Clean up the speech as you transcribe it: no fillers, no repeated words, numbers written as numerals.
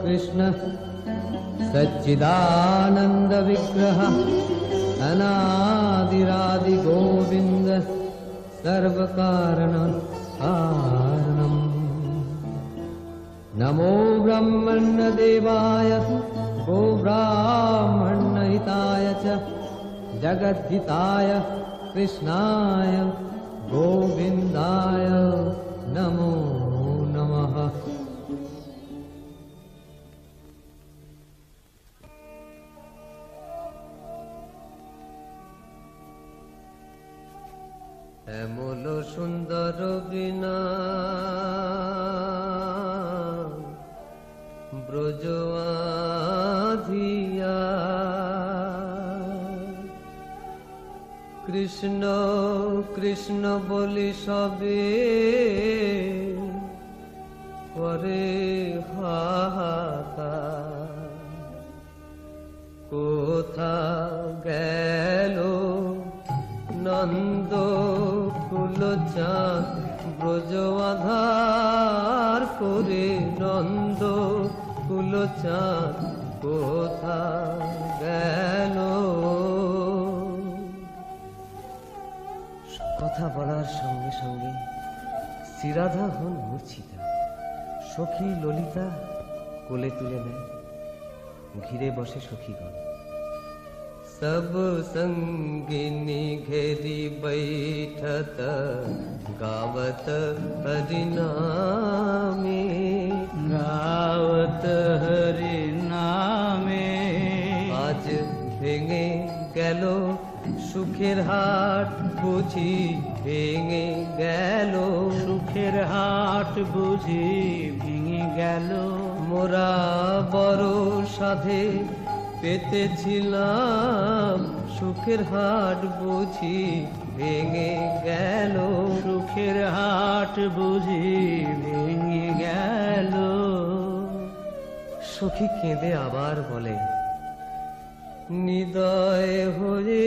कृष्ण सच्चिदानंद विग्रह अनादिरादि गोविंद सर्व कारण कारणम्। नमो ब्रह्मण्य देवाय गो ब्राह्मण्य हिताय च जगद्धिताय कृष्णाय गोविंदाय नमो नमः। এমন সুন্দর বিনা ব্রজ আধিয়া কৃষ্ণ কৃষ্ণ বলি সবে করে হাহাকার। কোথা গেল নন্দ কুলচাঁদ ব্রজ আধার করে, নন্দ কুলচাঁদ কোথা গেল। কথা বলার সঙ্গে সঙ্গে শ্রীরাধা হন মূর্ছিতা। সখী ললিতা কোলে তুলে নেয়, ঘিরে বসে সখীগণ। सब संगिनी घेरी बैठत गावत हरिनामे, गावत हरिनामे। आज भेंगे গেল সুখের হাট বুঝি, ভেঙে গেল সুখের হাট বুঝি ভেঙে গেল। মোরা বড় সাধে পেতেছিলাম, সুখের হাট বুঝি ভেঙে গেল। সুখের হাট বুঝি ভেঙে গেল। সখী কেঁদে আবার বলে, নিদয় হয়ে